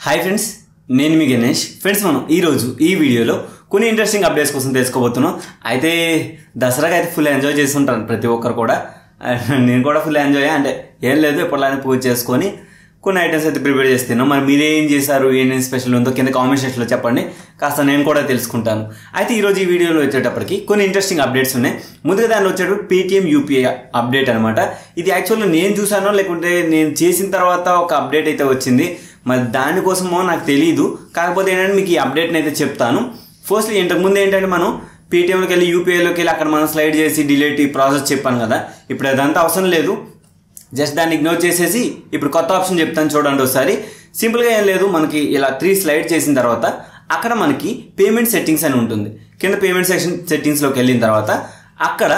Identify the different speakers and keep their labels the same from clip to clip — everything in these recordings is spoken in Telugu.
Speaker 1: హాయ్ ఫ్రెండ్స్, నేను మీ గణేష్. ఫ్రెండ్స్, మనం ఈరోజు ఈ వీడియోలో కొన్ని ఇంట్రెస్టింగ్ అప్డేట్స్ కోసం తెలుసుకోబోతున్నాం. అయితే దసరాకి అయితే ఫుల్ ఎంజాయ్ చేస్తుంటారు ప్రతి ఒక్కరు కూడా. నేను కూడా ఫుల్ ఎంజాయ్, అంటే ఏం లేదు, ఎప్పటిలానే పూజ చేసుకొని కొన్ని ఐటమ్స్ అయితే ప్రిపేర్ చేస్తున్నాం. మరి మీరేం చేశారు, ఏమేమి స్పెషల్ ఉందో కింద కామెంట్ సెక్షన్లో చెప్పండి, కాస్త నేను కూడా తెలుసుకుంటాను. అయితే ఈరోజు ఈ వీడియోలో వచ్చేటప్పటికి కొన్ని ఇంట్రెస్టింగ్ అప్డేట్స్ ఉన్నాయి. ముందుగా దానిలో వచ్చేటప్పుడు పేటిఎం యూపీఐ అప్డేట్ అనమాట. ఇది యాక్చువల్గా నేను చూసానో లేకుంటే నేను చేసిన తర్వాత ఒక అప్డేట్ అయితే వచ్చింది. మరి దానికోసమో నాకు తెలియదు. కాకపోతే ఏంటంటే మీకు ఈ అప్డేట్ని అయితే చెప్తాను. ఫస్ట్లీ ఇంతకుముందు ఏంటంటే మనం పేటిఎంలోకి వెళ్ళి యూపీఐలోకి వెళ్ళి అక్కడ మనం స్లైడ్ చేసి డిలీట్ ఈ ప్రాసెస్ చెప్పాను కదా. ఇప్పుడు అదంతా అవసరం లేదు, జస్ట్ దాన్ని ఇగ్నోర్ చేసేసి ఇప్పుడు కొత్త ఆప్షన్ చెప్తాను చూడండి ఒకసారి. సింపుల్గా ఏం లేదు, మనకి ఇలా 3 స్లైడ్ చేసిన తర్వాత అక్కడ మనకి పేమెంట్ సెట్టింగ్స్ అని ఉంటుంది. కింద పేమెంట్ సెట్టింగ్స్లోకి వెళ్ళిన తర్వాత అక్కడ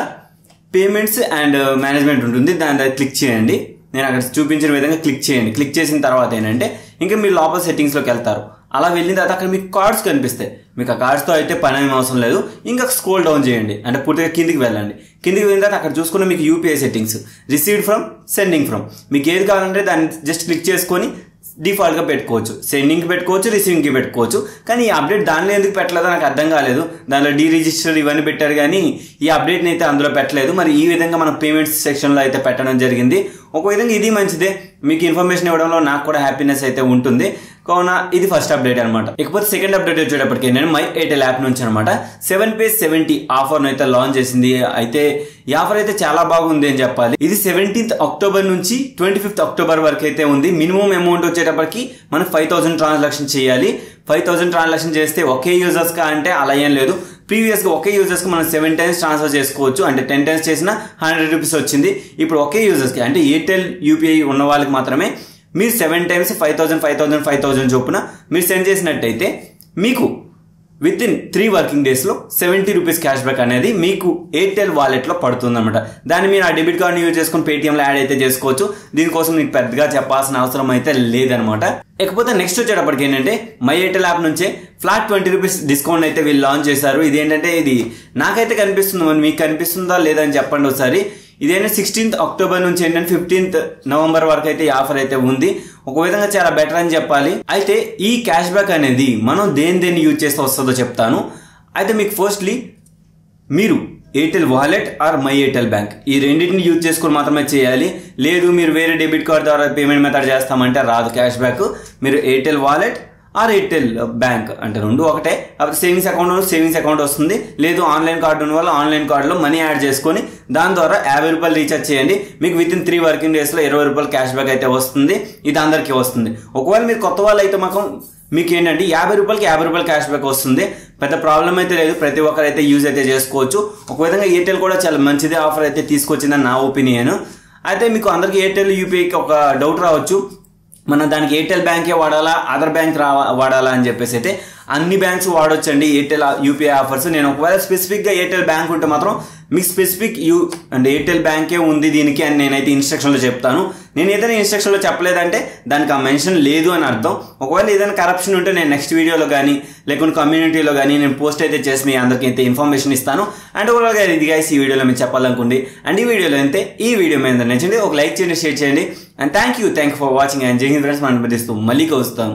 Speaker 1: పేమెంట్స్ అండ్ మేనేజ్మెంట్ ఉంటుంది. దాని దగ్గర క్లిక్ చేయండి. నేను అక్కడ చూపించిన విధంగా క్లిక్ చేయండి. క్లిక్ చేసిన తర్వాత ఏంటంటే ఇంకా మీరు లోపల సెట్టింగ్స్లోకి వెళ్తారు. అలా వెళ్ళిన తర్వాత అక్కడ మీకు కార్డ్స్ కనిపిస్తాయి. మీకు ఆ కార్డ్స్తో అయితే పని ఏమి అవసరం లేదు. ఇంకా స్క్రోల్ డౌన్ చేయండి, అంటే పూర్తిగా కిందికి వెళ్ళండి. కిందికి వెళ్ళిన తర్వాత అక్కడ చూసుకున్న మీకు UPI settings, received from, sending from, మీకు ఏది కావాలంటే దాన్ని జస్ట్ క్లిక్ చేసుకొని డిఫాల్ట్గా పెట్టుకోవచ్చు. సెండింగ్కి పెట్టుకోవచ్చు, రిసీవింగ్కి పెట్టుకోవచ్చు. కానీ ఈ అప్డేట్ దానిలో ఎందుకు పెట్టలేదో నాకు అర్థం కాలేదు. దానిలో డీరిజిస్టర్ ఇవన్నీ పెట్టారు, కానీ ఈ అప్డేట్ని అయితే అందులో పెట్టలేదు. మరి ఈ విధంగా మన పేమెంట్స్ సెక్షన్లో అయితే పెట్టడం జరిగింది. ఒక విధంగా ఇది మంచిదే, మీకు ఇన్ఫర్మేషన్ ఇవ్వడంలో నాకు కూడా హ్యాపీనెస్ అయితే ఉంటుంది. కావున ఇది ఫస్ట్ అప్డేట్ అనమాట. ఇకపోతే సెకండ్ అప్డేట్ వచ్చేటప్పటికి ఏంటంటే మై ఎయిర్టెల్ యాప్ నుంచి అనమాట 7/70 ఆఫర్ను అయితే లాంచ్ చేసింది. అయితే ఈ ఆఫర్ అయితే చాలా బాగుంది అని చెప్పాలి. ఇది 17th అక్టోబర్ నుంచి 25th అక్టోబర్ వరకు అయితే ఉంది. మినిమం అమౌంట్ వచ్చేటప్పటికి మనం 5,000 ట్రాన్సాక్షన్ చేయాలి. 5,000 ట్రాన్సాక్షన్ చేస్తే ఒకే యూజర్స్ కా అంటే అలా ఏం లేదు. ప్రీవియస్ గా ఒకే యూజర్స్ కి మనం 7 times ట్రాన్స్ఫర్ చేసుకోవచ్చు. అంటే 10 times చేసినా 100 రూపీస్ వచ్చింది. ఇప్పుడు ఒకే యూజర్స్ కి అంటే ఎయిర్టెల్ యూపీఐ ఉన్న వాళ్ళకి మాత్రమే మీరు 7 times 5,000 చొప్పున మీరు సెండ్ చేసినట్టయితే మీకు విత్ ఇన్ 3 వర్కింగ్ డేస్లో 70 రూపీస్ క్యాష్ బ్యాక్ అనేది మీకు ఎయిర్టెల్ వాలెట్లో పడుతుంది అనమాట. దాన్ని మీరు ఆ డెబిట్ కార్డ్ని యూజ్ చేసుకుని పేటిఎంలో యాడ్ అయితే చేసుకోవచ్చు. దీనికోసం మీకు పెద్దగా చెప్పాల్సిన అవసరం అయితే లేదనమాట. ఇకపోతే నెక్స్ట్ వచ్చేటప్పటికి ఏంటంటే మై ఎయిర్టెల్ యాప్ నుంచే ఫ్లాట్ 20 రూపీస్ డిస్కౌంట్ అయితే వీళ్ళు లాంచ్ చేశారు. ఇది ఏంటంటే ఇది నాకైతే కనిపిస్తుంది, మరి మీకు కనిపిస్తుందా లేదా అని చెప్పండి ఒకసారి. ఇదేంటంటే 16th అక్టోబర్ నుంచి ఏంటంటే 15th నవంబర్ వరకు అయితే ఈ ఆఫర్ అయితే ఉంది. ఒక విధంగా చాలా బెటర్ అని చెప్పాలి. అయితే ఈ క్యాష్ బ్యాక్ అనేది మనం దేన్ని యూజ్ చేస్తే వస్తుందో చెప్తాను. అయితే మీకు ఫస్ట్లీ మీరు Airtel wallet or my Airtel bank ఈ రెండింటిని యూజ్ చేసుకొని మాత్రమే చేయాలి. లేదు మీరు వేరే డెబిట్ కార్డ్ ద్వారా పేమెంట్ మెథడ్ చేస్తామంటే రాదు క్యాష్ బ్యాక్. మీరు Airtel wallet or Airtel bank అంటే రెండు ఒకటే. అప్పుడు సేవింగ్స్ అకౌంట్ వస్తుంది. లేదు ఆన్లైన్ కార్డు ఉన్న వాళ్ళు ఆన్లైన్ కార్డులో మనీ యాడ్ చేసుకొని దాని ద్వారా 50 రూపాయలు రీఛార్జ్ చేయండి. మీకు విత్ ఇన్ 3 వర్కింగ్ డేస్లో 20 రూపాయలు క్యాష్ బ్యాక్ అయితే వస్తుంది. ఇది అందరికీ వస్తుంది. ఒకవేళ మీరు కొత్త వాళ్ళు అయితే మాత్రం మీకు ఏంటంటే 50 రూపాయలు క్యాష్ బ్యాక్ వస్తుంది. పెద్ద ప్రాబ్లం అయితే లేదు, ప్రతి ఒక్కరు అయితే యూజ్ అయితే చేసుకోవచ్చు. ఒక విధంగా ఎయిర్టెల్ కూడా చాలా మంచిదే ఆఫర్ అయితే తీసుకొచ్చిందని నా ఒపీనియన్. అయితే మీకు అందరికీ ఎయిర్టెల్ యూపీఐకి ఒక డౌట్ రావచ్చు, మన దానికి ఎయిర్టెల్ బ్యాంకే వాడాలా అదర్ బ్యాంక్ వాడాలా అని చెప్పేసి. అయితే అన్ని బ్యాంక్స్ వాడొచ్చండి ఎయిర్టెల్ యూపీఐ ఆఫర్స్. నేను ఒకవేళ స్పెసిఫిక్గా ఎయిర్టెల్ బ్యాంక్ ఉంటే మాత్రం మీకు స్పెసిఫిక్ అంటే ఎయిర్టెల్ బ్యాంకే ఉంది దీనికి అని నేనైతే ఇన్స్ట్రక్షన్లో చెప్తాను. నేను ఏదైనా ఇన్స్ట్రక్షన్లో చెప్పలేదంటే దానికి ఆ మెన్షన్ లేదు అని అర్థం. ఒకవేళ ఏదైనా కరప్షన్ ఉంటే నేను నెక్స్ట్ వీడియోలో కానీ లేకుంటే కమ్యూనిటీలో కానీ నేను పోస్ట్ అయితే చేసి మీ అందరికీ అయితే ఇన్ఫర్మేషన్ ఇస్తాను. అండ్ ఓవరాల్గా ఇది గైస్ ఈ వీడియోలో మీరు చెప్పాలనుకోండి. అండ్ ఈ వీడియోలో అయితే ఈ వీడియో మీద నచ్చండి, ఒక లైక్ చేయండి, షేర్ చేయండి. And thank you for watching. And జై హింద్ ఫ్రెండ్స్, మనం మళ్ళీ కలుస్తాం.